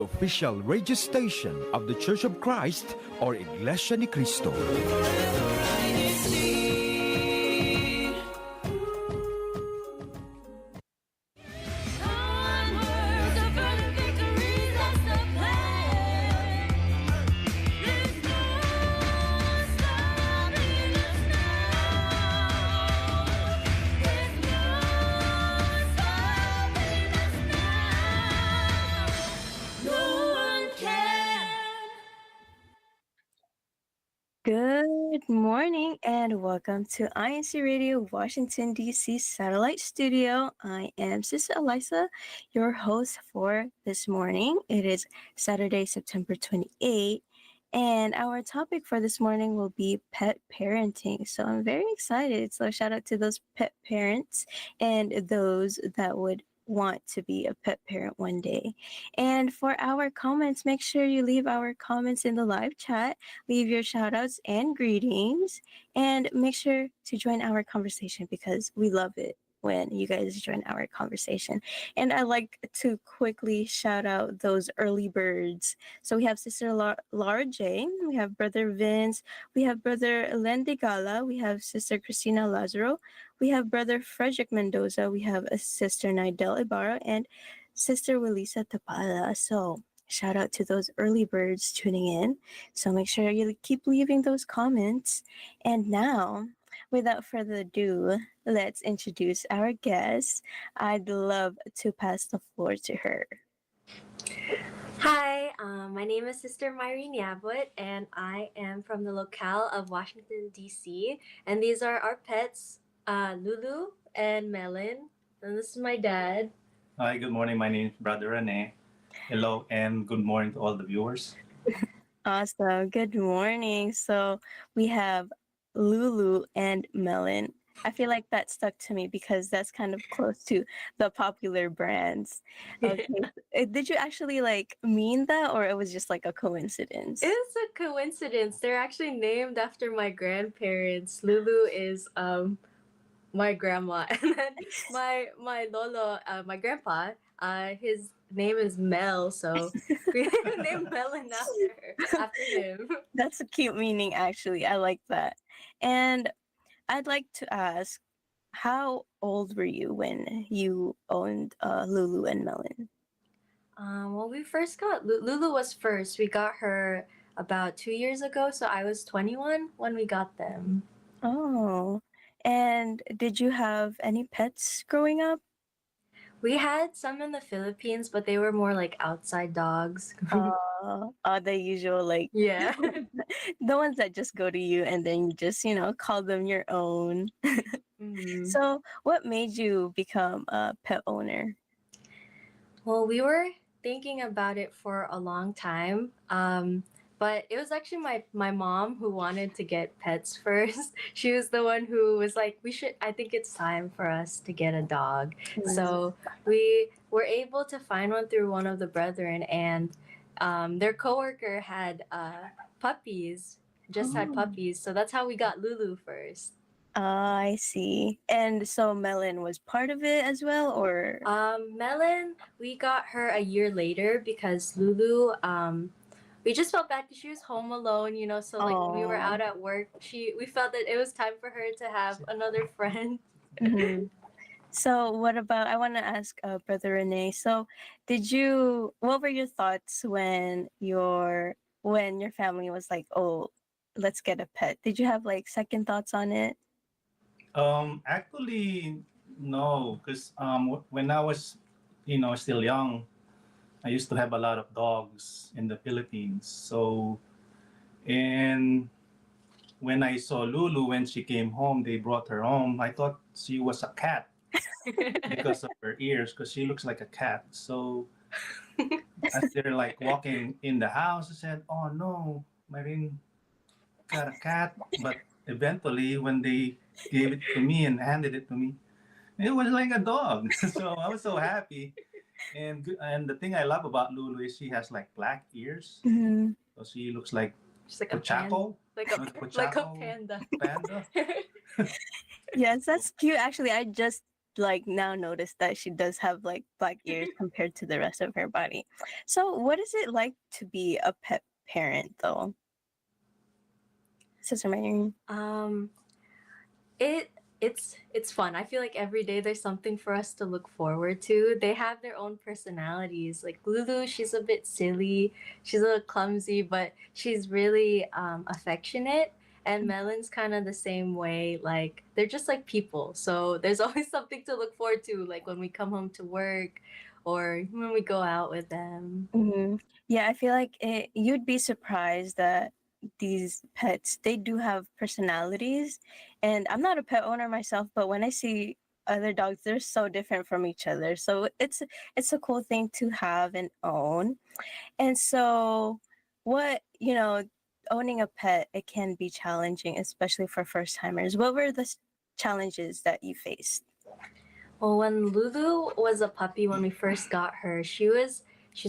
official radio station of the Church of Christ or Iglesia ni Cristo. Good morning and welcome to INCRadio Washington, D.C. Satellite Studio. I am Sister Eliza, your host for this morning. It is Saturday, September 28th, and our topic for this morning will be pet parenting. So I'm very excited. So shout out to those pet parents and those that would want to be a pet parent one day. And for our comments, make sure you leave our comments in the live chat, leave your shout outs and greetings, and make sure to join our conversation because we love it when you guys join our conversation. And I like to quickly shout out those early birds. So we have Sister Laura J, we have Brother Vince, we have Brother Lendigala, we have Sister Christina Lazaro, we have Brother Frederick Mendoza, we have a Sister Nidel Ibarra, and Sister Welisa Tapala. So shout out to those early birds tuning in. So make sure you keep leaving those comments. And now, without further ado, let's introduce our guest. I'd love to pass the floor to her. Hi, my name is Sister Myrene Yabut, and I am from the locale of Washington, D.C. And these are our pets, Lulu and Melon. And this is my dad. Hi, good morning. My name is Brother Rene. Hello, and good morning to all the viewers. Awesome. Good morning. So we have Lulu and Melon. I feel like that stuck to me because that's kind of close to the popular brands. Okay. Did you actually mean that, or it was just like a coincidence? It's a coincidence. They're actually named after my grandparents. Lulu is my grandma, and then my lolo, my grandpa, his name is Mel, so we named Melon after him. That's a cute meaning, actually. I like that. And I'd like to ask, how old were you when you owned Lulu and Melon? Well, we first got Lulu was first. We got her about 2 years ago, so I was 21 when we got them. Oh, and did you have any pets growing up? We had some in the Philippines, but they were more like outside dogs. The usual Yeah. the ones that just go to you and then you just, call them your own. Mm-hmm. So what made you become a pet owner? Well, we were thinking about it for a long time. But it was actually my mom who wanted to get pets first. She was the one who was like, I think it's time for us to get a dog. Mm-hmm. So we were able to find one through one of the brethren, and their coworker had puppies, had puppies. So that's how we got Lulu first. I see. And so Melon was part of it as well, or? Melon, we got her a year later because Lulu, we just felt bad because she was home alone, so when we were out at work, we felt that it was time for her to have another friend. Mm-hmm. So I want to ask Brother Rene, so what were your thoughts when your family was like, oh, let's get a pet? Did you have second thoughts on it? Actually, no, because when I was, still young, I used to have a lot of dogs in the Philippines. So, and when I saw Lulu, when she came home, they brought her home. I thought she was a cat because of her ears, because she looks like a cat. So, as they're walking in the house, I said, "Oh no, Marine got a cat." But eventually, when they gave it to me and handed it to me, it was like a dog. So I was so happy. And the thing I love about Lulu is she has black ears. Mm-hmm. So she looks like Just like Pochaco. like a panda. Panda. Yes, that's cute. Actually, I just like now notice that she does have like black ears compared to the rest of her body. So what is it like to be a pet parent though? Sister Mary? Um, it it's fun. I feel like every day there's something for us to look forward to. They have their own personalities. Like Lulu, she's a bit silly. She's a little clumsy, but she's really affectionate. And Melon's kind of the same way. Like they're just like people. So there's always something to look forward to, like when we come home to work or when we go out with them. Hmm. Yeah, I feel like you'd be surprised that these pets, they do have personalities. And I'm not a pet owner myself, but when I see other dogs, they're so different from each other. So it's a cool thing to have and own. And so what, owning a pet, it can be challenging, especially for first timers. What were the challenges that you faced? Well, when Lulu was a puppy, when we first got her, she's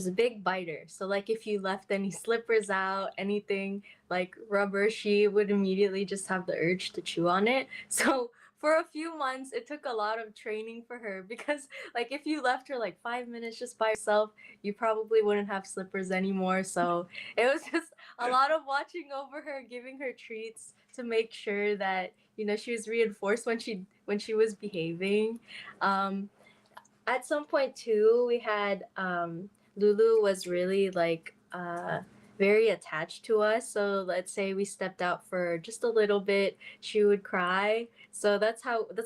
a big biter. So like if you left any slippers out, anything like rubber, she would immediately just have the urge to chew on it. So for a few months, it took a lot of training for her because like if you left her like 5 minutes just by herself, you probably wouldn't have slippers anymore. So it was just a lot of watching over her, giving her treats to make sure that she was reinforced when she was behaving. um, at some point too, we had Lulu was really like very attached to us. So let's say we stepped out for just a little bit, she would cry. So that's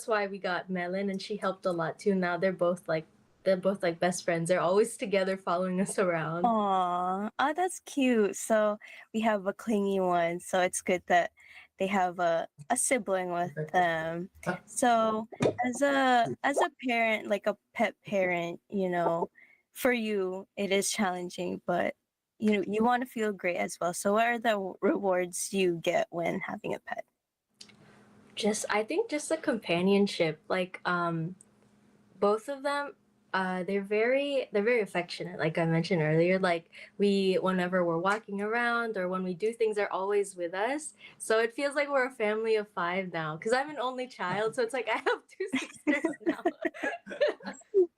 why we got Melon, and she helped a lot too. Now they're both like best friends. They're always together following us around. Aw, oh, that's cute. So we have a clingy one. So it's good that they have a sibling with them. So as a parent, like a pet parent, for you it is challenging, but you want to feel great as well. So what are the rewards you get when having a pet? I think just the companionship. Like both of them, they're very affectionate, like I mentioned earlier. Like we whenever we're walking around or when we do things, they're always with us. So it feels like we're a family of five now, because I'm an only child, so it's like I have two sisters now.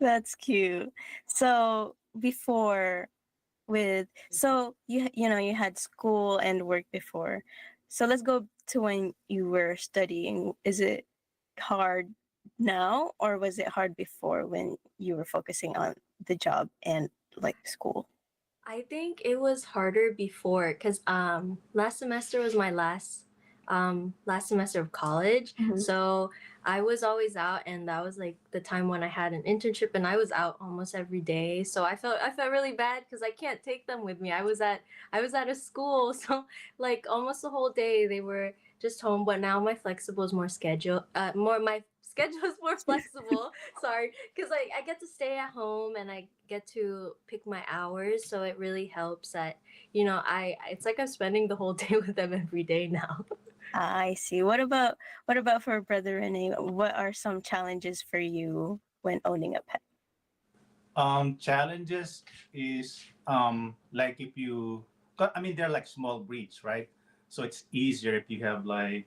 That's cute. So before you had school and work before. So let's go to when you were studying. Is it hard now, or was it hard before when you were focusing on the job and like school? I think it was harder before because last semester was my last semester of college. Mhm. So I was always out, and that was like the time when I had an internship, and I was out almost every day. So I felt really bad because I can't take them with me. I was at a school, so like almost the whole day they were just home. But now my schedule is more flexible. Sorry, because like I get to stay at home and I get to pick my hours, so it really helps that I it's like I'm spending the whole day with them every day now. I see. What about for Brother Rene? What are some challenges for you when owning a pet? Challenges is like if you, I mean, they're like small breeds, right? So it's easier if you have like,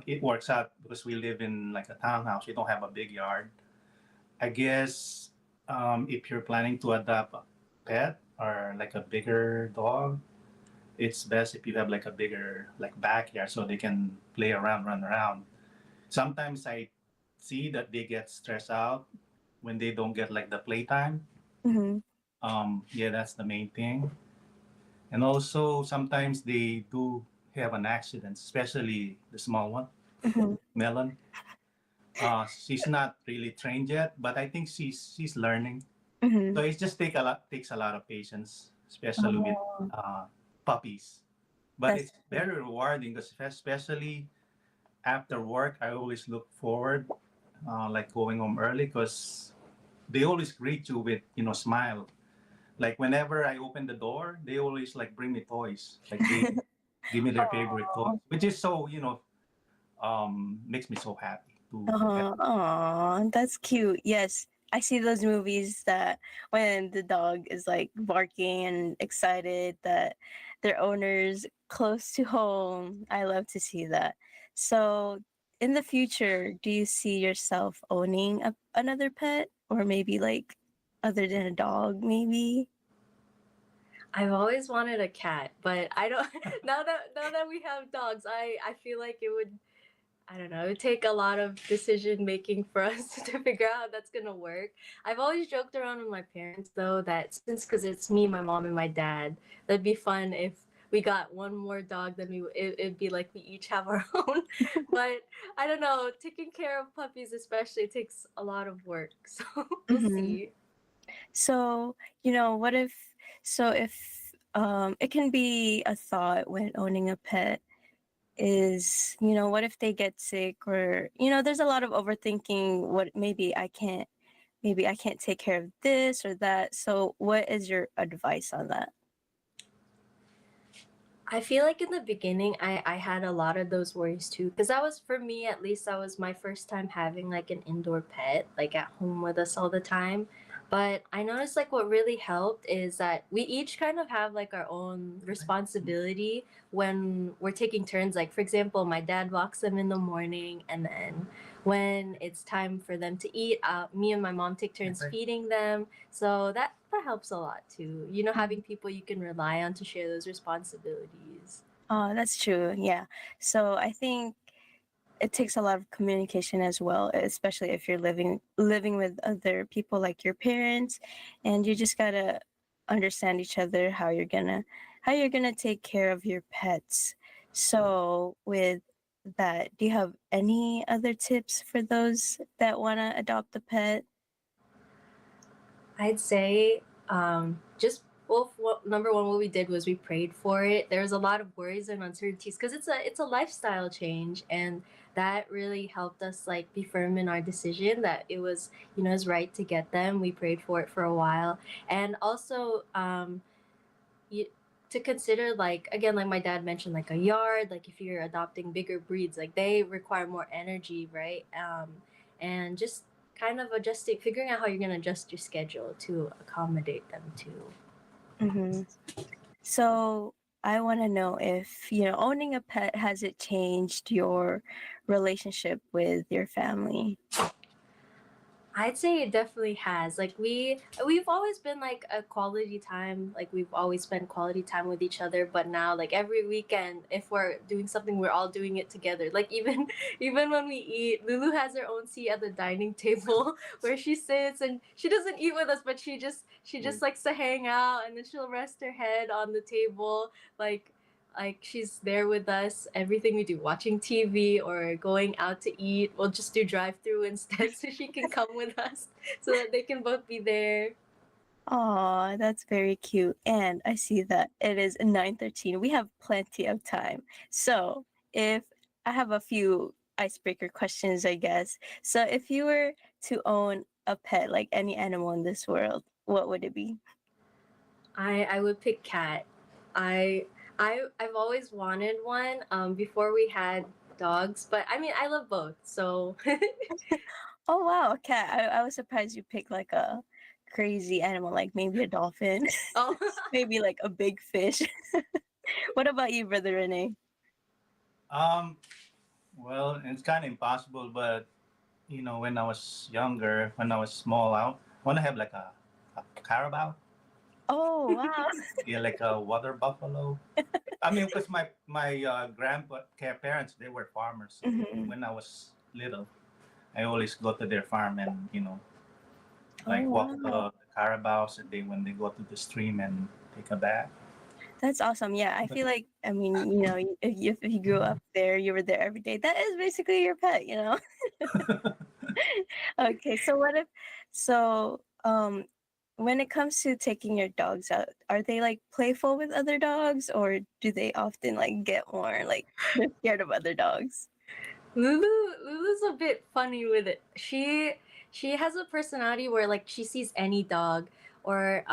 it works out because we live in like a townhouse. We don't have a big yard. I guess if you're planning to adopt a pet or like a bigger dog, it's best if you have like a bigger like backyard so they can play around, run around. Sometimes I see that they get stressed out when they don't get like the playtime. Mm-hmm. Yeah, that's the main thing. And also sometimes they do have an accident, especially the small one, Mm-hmm. Melon. She's not really trained yet, but I think she's learning. Mm-hmm. So it just takes a lot of patience, especially with Oh, uh, puppies. But that's it's very rewarding because especially after work, I always look forward like going home early because they always greet you with smile. Like whenever I open the door, they always like bring me toys. Like they give me their favorite toys, oh, which is so makes me so happy to have. oh, that's cute. Yes, I see those movies that when the dog is like barking and excited that their owner's close to home. I love to see that. So, in the future, do you see yourself owning another pet, or maybe like other than a dog, maybe? I've always wanted a cat, but I don't. Now that we have dogs, I feel like it would. I don't know. It would take a lot of decision making for us to figure out how that's gonna work. I've always joked around with my parents though that since because it's me, my mom, and my dad, that'd be fun if we got one more dog. Then it'd be like we each have our own. But I don't know. Taking care of puppies especially takes a lot of work. So we'll Hmm. see. So, what if, so if it can be a thought when owning a pet is, what if they get sick, or, there's a lot of overthinking, what maybe I can't take care of this or that. So what is your advice on that? I feel like in the beginning, I had a lot of those worries too. Because that was, for me at least, that was my first time having like an indoor pet, like at home with us all the time. But I noticed like what really helped is that we each kind of have like our own responsibility when we're taking turns. Like, for example, my dad walks them in the morning, and then when it's time for them to eat, me and my mom take turns feeding them. So that helps a lot too. Having people you can rely on to share those responsibilities. Oh, that's true. Yeah. So I think it takes a lot of communication as well, especially if you're living with other people like your parents, and you just gotta understand each other, how you're gonna take care of your pets. So with that, do you have any other tips for those that wanna adopt a pet? I'd say just well, number one, what we did was we prayed for it. There was a lot of worries and uncertainties because it's a lifestyle change, and that really helped us like be firm in our decision that it was it's right to get them. We prayed for it for a while, and also you, to consider like again like my dad mentioned like a yard, like if you're adopting bigger breeds, like they require more energy, right? And just kind of adjusting, figuring out how you're going to adjust your schedule to accommodate them too. Mm-hmm. So I want to know if, owning a pet, has it changed your relationship with your family? I'd say it definitely has. Like we've always been like a quality time. Like we've always spent quality time with each other. But now, like every weekend, if we're doing something, we're all doing it together. Like even even when we eat, Lulu has her own seat at the dining table where she sits, and she doesn't eat with us, but she just likes to hang out, and then she'll rest her head on the table, like she's there with us everything we do, watching TV or going out to eat. We'll just do drive through instead so she can come with us so that they can both be there. Aw, that's very cute. And I see that it is 9:13. We have plenty of time. So if I have a few icebreaker questions, I guess. So if you were to own a pet, like any animal in this world, what would it be? I would pick cat. I've always wanted one before we had dogs, but I mean I love both. So Oh wow, a cat. I was surprised you picked like a crazy animal, like maybe a dolphin, oh maybe like a big fish. What about you, Brother Renee? Um, well, it's kind of impossible, but when I was younger, when I was small, I want to have like a carabao, Oh wow. yeah, like a water buffalo. I mean, because my grandpa parents, they were farmers, so Hmm. when I was little, I always go to their farm and Oh like walk wow. the carabaos, and they when they go to the stream and take a bath. That's awesome. Yeah, I But feel like, I mean, if you grew up there, you were there every day. That is basically your pet. Okay, so when it comes to taking your dogs out, are they like playful with other dogs, or do they often like get more like they're scared of other dogs? Lulu's a bit funny with it. She has a personality where like she sees any dog, or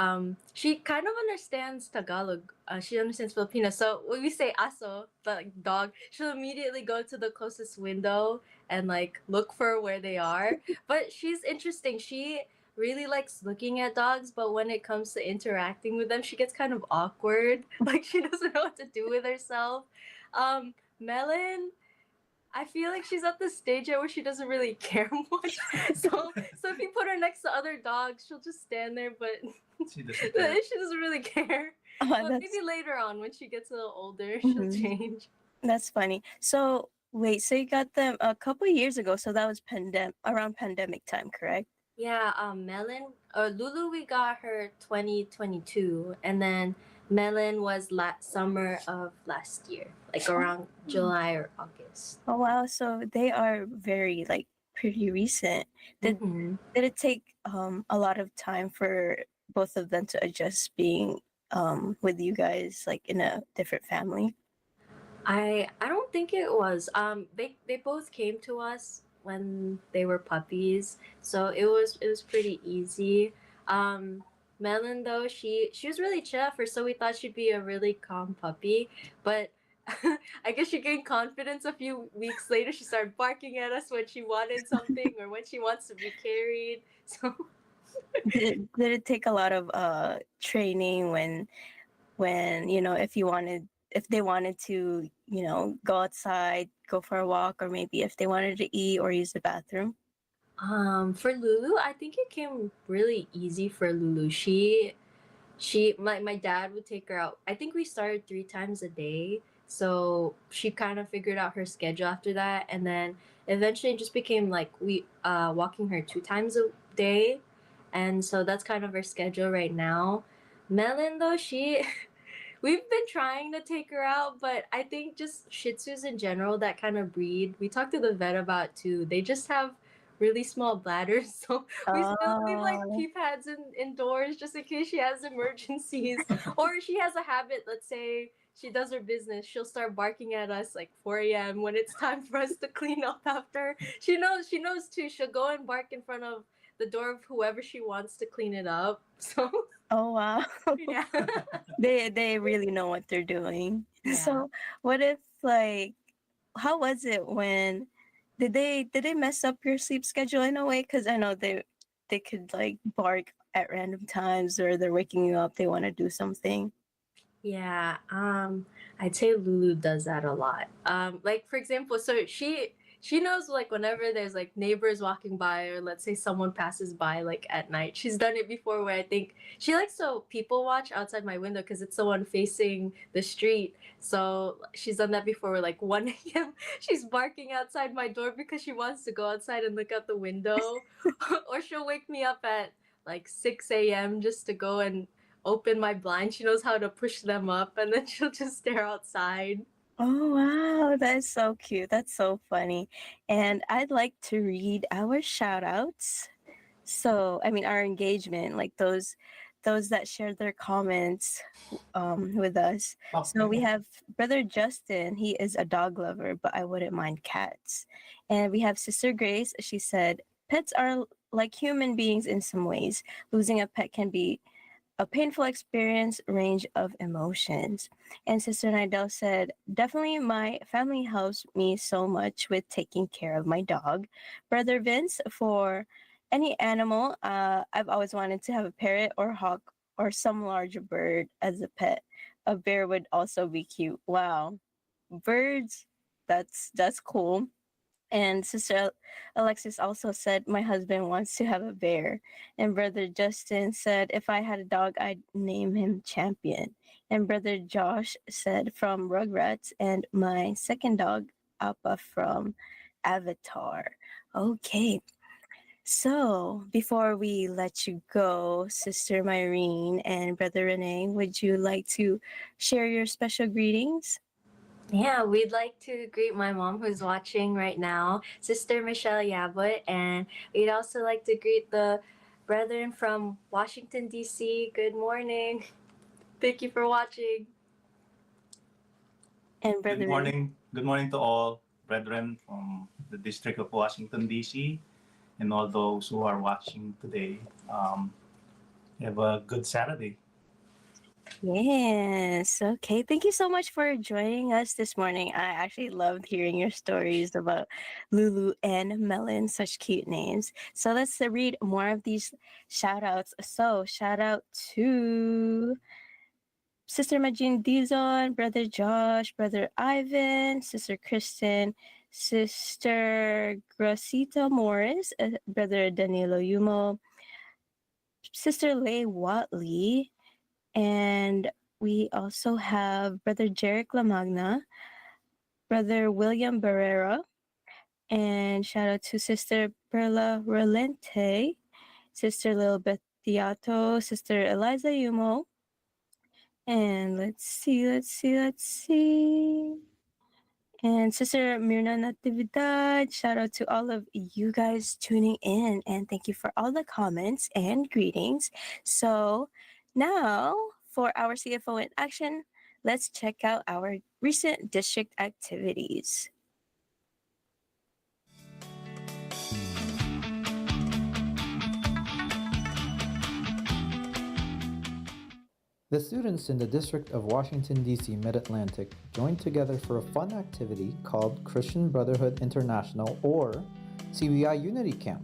she kind of understands Tagalog. She understands Filipino. So when we say aso, the like, dog, she'll immediately go to the closest window and like look for where they are. But she's interesting. She really likes looking at dogs, but when it comes to interacting with them, she gets kind of awkward. Like she doesn't know what to do with herself. Melon I feel like she's at the stage yet where she doesn't really care much. So if you put her next to other dogs, she'll just stand there, but She doesn't care. she doesn't really care. Oh, But that's maybe later on when she gets a little older, she'll mhm. change. That's funny. So wait, so you got them a couple years ago, so that was around pandemic time, correct? Yeah, Melon or Lulu, we got her 2022, and then Melon was summer of last year, like around Oh. July or August. Oh wow, so they are very like pretty recent. Did Mm-hmm. did it take a lot of time for both of them to adjust being with you guys like in a different family? I don't think it was. They both came to us when they were puppies, so it was pretty easy. Melon though, she was really chill at first, so we thought she'd be a really calm puppy, but I guess she gained confidence a few weeks later. She started barking at us when she wanted something or when she wants to be carried. So Did it take a lot of training when if they wanted to go outside, go for a walk, or maybe if they wanted to eat or use the bathroom? for Lulu, I think it came really easy for Lulu. My dad would take her out. I think we started 3 times a day, so she kind of figured out her schedule after that, and then eventually it just became like we walking her 2 times a day, and so that's kind of her schedule right now. Melon though, she we've been trying to take her out, but I think just Shih Tzus in general, that kind of breed, we talked to the vet about too. They just have really small bladders, so we still leave like Oh. pee pads indoors just in case she has emergencies. Or she has a habit, let's say she does her business, she'll start barking at us like 4 a.m. when it's time for us to clean up after. She knows too. She'll go and bark in front of the door of whoever she wants to clean it up. So Oh wow. yeah. They really know what they're doing. Yeah. So what if like how was it when did they mess up your sleep schedule in a way? Because I know they could like bark at random times or they're waking you up, they want to do something. Yeah, I'd say Lulu does that a lot. Like for example, so she knows like whenever there's like neighbors walking by or let's say someone passes by like at night. She's done it before where I think she likes to people watch outside my window because it's the one facing the street. So she's done that before where like 1 a.m. she's barking outside my door because she wants to go outside and look out the window. Or she'll wake me up at like 6 a.m. just to go and open my blind. She knows how to push them up and then she'll just stare outside. Oh wow, that's so cute. That's so funny. And I'd like to read our shout outs. So, I mean, our engagement, like those that shared their comments with us. So we Okay. have brother Justin. He is a dog lover, but I wouldn't mind cats. And we have sister Grace. She said, pets are like human beings in some ways. Losing a pet can be a painful experience, range of emotions. And Sister Nidell said, definitely my family helps me so much with taking care of my dog. Brother Vince, for any animal, I've always wanted to have a parrot or hawk or some larger bird as a pet. A bear would also be cute. Wow. Birds, that's cool. And Sister Alexis also said, my husband wants to have a bear. And Brother Justin said, if I had a dog, I'd name him Champion. And Brother Josh said, from Rugrats. And my second dog, Appa, from Avatar. Okay. So before we let you go, Sister Myrene and Brother Renee, would you like to share your special greetings? Yeah, we'd like to greet my mom who's watching right now, Sister Michelle Yabut, and we'd also like to greet the brethren from Washington, D.C. Good morning. Thank you for watching. And Good Brother Renee. morning. Good morning to all brethren from the District of Washington, D.C., and all those who are watching today. Have a good Saturday. Yes. Okay. Thank you so much for joining us this morning. I actually loved hearing your stories about Lulu and Melon, such cute names. So let's read more of these shout outs. So, shout out to Sister Majin Dizon, Brother Josh, Brother Ivan, Sister Kristen, Sister Gracita Morris, Brother Danilo Yumo, Sister Lay Watley, and we also have Brother Jeric Lamagna, Brother William Barrera, and shout out to Sister Perla Rolente, Sister Lilbeth Theato, Sister Eliza Yumo, and let's see. And Sister Mirna Natividad, shout out to all of you guys tuning in, and thank you for all the comments and greetings. So now for our CFO in action, let's check out our recent district activities. The students in the District of Washington, D.C. Mid-Atlantic joined together for a fun activity called Christian Brotherhood International, or CBI Unity Camp.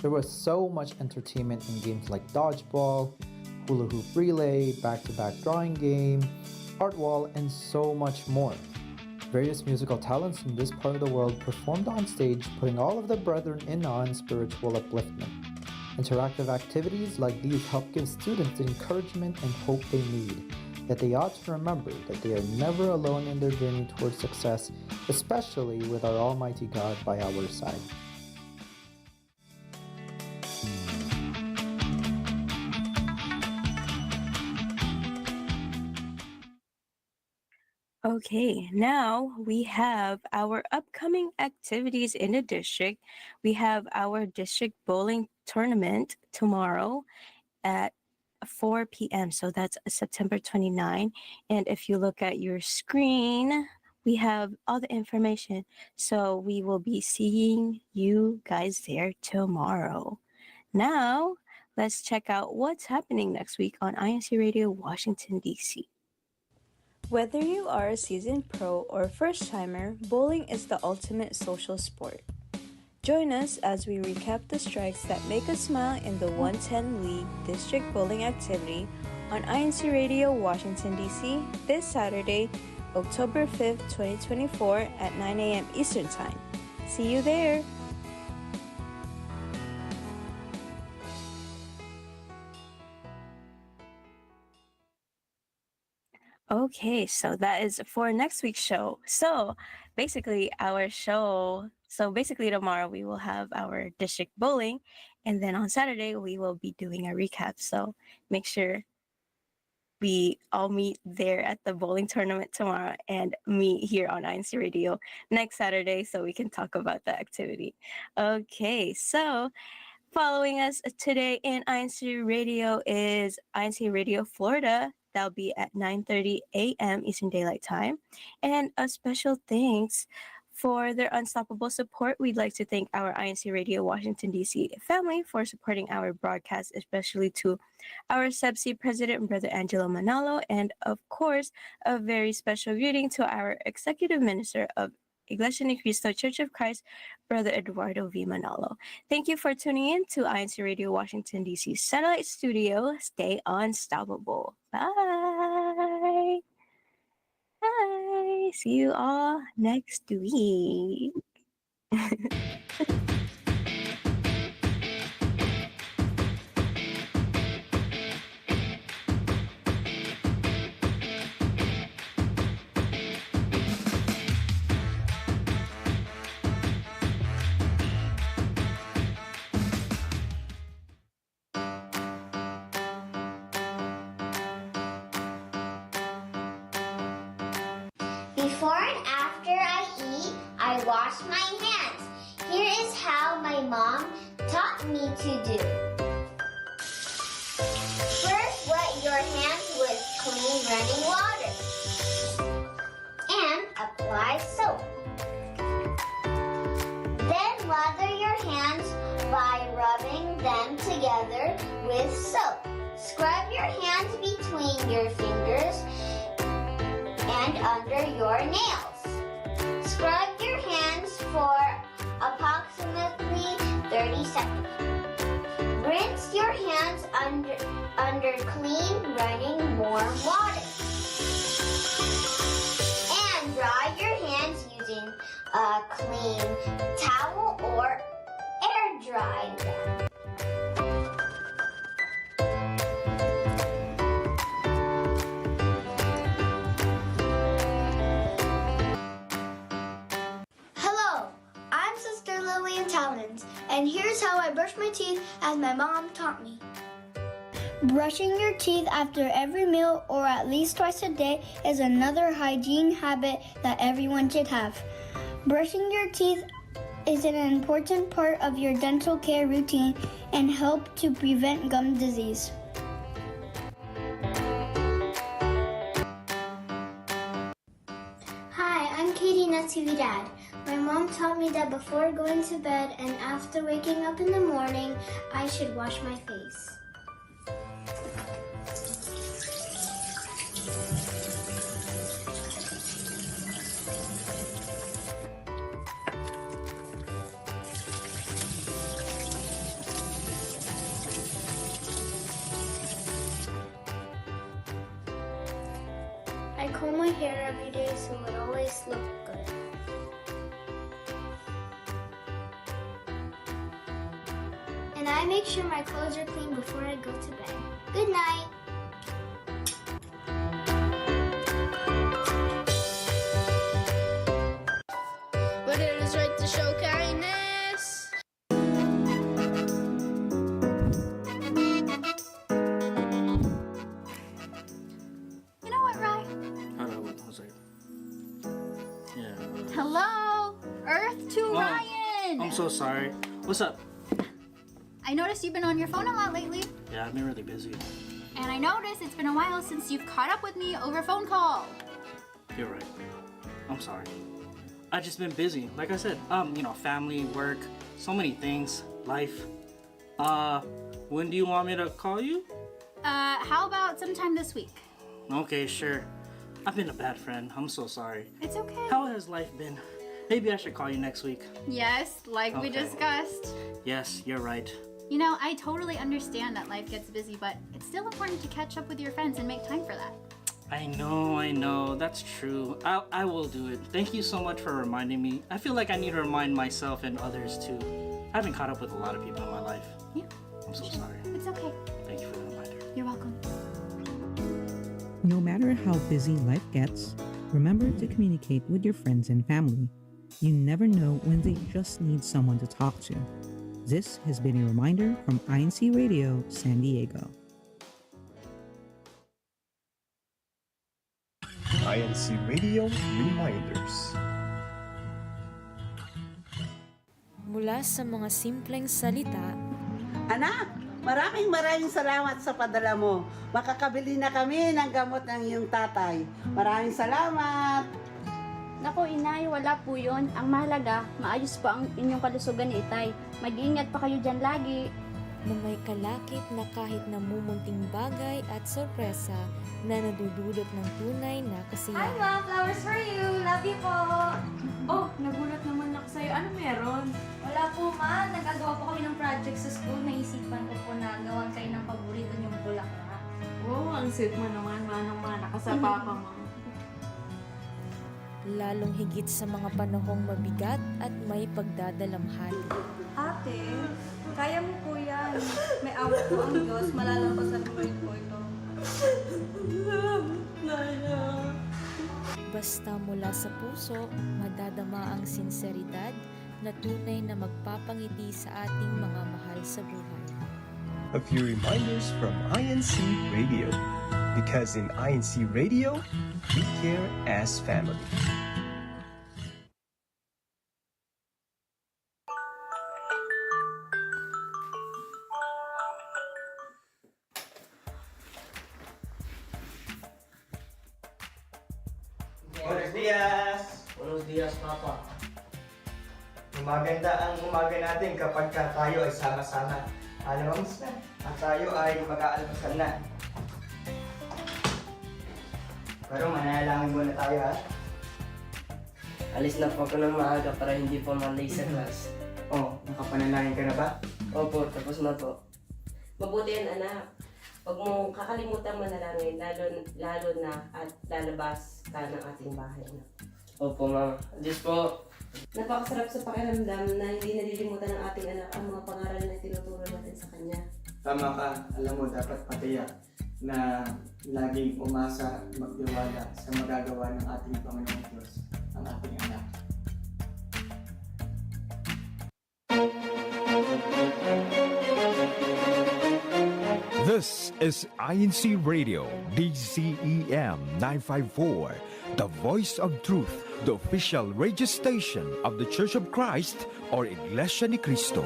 There was so much entertainment in games like dodgeball, hula hoop relay, back-to-back drawing game, art wall, and so much more. Various musical talents in this part of the world performed on stage, putting all of the brethren in awe and spiritual upliftment. Interactive activities like these help give students the encouragement and hope they need, that they ought to remember that they are never alone in their journey towards success, especially with our Almighty God by our side. Okay, now we have our upcoming activities in the district. We have our district bowling tournament tomorrow at 4 p.m. So that's September 29. And if you look at your screen, we have all the information. So we will be seeing you guys there tomorrow. Now, let's check out what's happening next week on INCRadio Washington, D.C. Whether you are a seasoned pro or first-timer, bowling is the ultimate social sport. Join us as we recap the strikes that make us smile in the 110 League District Bowling Activity on INCRadio Washington, D.C. this Saturday, October 5th, 2024 at 9 a.m. Eastern Time. See you there! Okay, so that is for next week's show. So basically tomorrow we will have our district bowling, and then on Saturday we will be doing a recap. So make sure we all meet there at the bowling tournament tomorrow and meet here on INCRadio next Saturday so we can talk about the activity. Okay, so following us today in INCRadio is INCRadio Florida. That'll be at 9:30 a.m. Eastern Daylight Time. And a special thanks for their unstoppable support. We'd like to thank our INCRadio Washington, D.C. family for supporting our broadcast, especially to our Subsea President, Brother Angelo Manalo, and of course, a very special greeting to our Executive Minister of Iglesianicristo Church of Christ, Brother Eduardo V. Manalo. Thank you for tuning in to INCRadio Washington, D.C. Satellite Studio. Stay unstoppable. Bye. Bye. See you all next week. Before and after I eat, I wash my hands. Here is how my mom taught me to do. First, wet your hands with clean running water and apply soap. Then lather your hands by rubbing them together with soap. Scrub your hands between your fingers and under your nails. Scrub your hands for approximately 30 seconds. Rinse your hands under clean running warm water. And dry your hands using a clean towel or air dry them. Hello, I'm Sister Lillian Talons, and here's how I brush my teeth as my mom taught me. Brushing your teeth after every meal or at least twice a day is another hygiene habit that everyone should have. Brushing your teeth is an important part of your dental care routine and help to prevent gum disease. Hi, I'm Katie Natividad. My mom taught me that before going to bed and after waking up in the morning, I should wash my face. I comb my hair every day so it always looks good. And I make sure my clothes are clean before I go to bed. Good night. But it is right to show kindness. You know what, Rye? Hello, what's it? Yeah. Hello, Earth to Oh, Ryan. I'm so sorry. What's up? I noticed you've been on your phone a lot lately, Yeah, I've been really busy. and I noticed it's been a while since you've caught up with me over phone call. You're right. I'm sorry. I've just been busy. Like I said, family, work, so many things, life. When do you want me to call you? How about sometime this week? Okay, sure. I've been a bad friend. I'm so sorry. It's okay. How has life been? Maybe I should call you next week. Yes, like we Okay. discussed. Yes, you're right. You know, I totally understand that life gets busy, but it's still important to catch up with your friends and make time for that. I know. That's true. I will do it. Thank you so much for reminding me. I feel like I need to remind myself and others too. I haven't caught up with a lot of people in my life. Yeah. I'm so sorry. It's okay. Thank you for the reminder. You're welcome. No matter how busy life gets, remember to communicate with your friends and family. You never know when they just need someone to talk to. This has been a reminder from INCRadio San Diego. INCRadio Reminders. Mula sa mga simpleng salita, Anak, maraming salamat sa padala mo. Makakabili na kami ng gamot ng iyong tatay. Maraming salamat. Naku, inay, wala po yun. Ang mahalaga, maayos po ang inyong kalusugan ni itay. Mag-iingat pa kayo dyan lagi. na may kalakip na kahit namumunting bagay at sorpresa na nadudulot ng tunay na kasiyahan. Hi, Ma! Flowers for you! Love you po! Oh, nagulat naman ako sa'yo. Ano meron? Wala po, Ma. Nagagawa po kami ng project sa school. Naisipan ko po na gawan kayo ng paborito niyong bulaklak. Oh, ang sweet mo naman, manang-mana ka sa papa mo. Lalong higit sa mga panahong mabigat at may pagdadalamhati. Ate, kaya mo po yan. May awa po ang Diyos, malalampasan mo rin po ito. Basta mula sa puso, madadama ang sinseridad na tunay na magpapangiti sa ating mga mahal sa buhay. A few reminders from INC Radio. Because in INC Radio, we care as family. Buenos dias! Buenos dias, Papa. Maganda ang umaga natin kapag tayo ay sama-sama. Moms na, at tayo ay mag-aalmusal na. Pero manalangin muna tayo, ha? Alis na po ako ng maaga para hindi po malay sa class. Oh, nakapanalangin ka na ba? Opo, tapos na po. Mabuti yan, anak. Huwag mong kakalimutan manalangin, lalo na at lalabas ka ng ating bahay. Opo, Mama. Diyos po, Napakasarap sa pakiramdam na hindi nalilimutan ng ating anak ang mga pangaral na tinuturo natin sa kanya. Tama ka, alam mo dapat patiyak na laging umasa, magtiwala sa magagawa ng ating Panginoong Diyos, ang ating anak. This is INCRadio, DZEM 954, the voice of truth, the official radio station of the Church of Christ or Iglesia ni Cristo.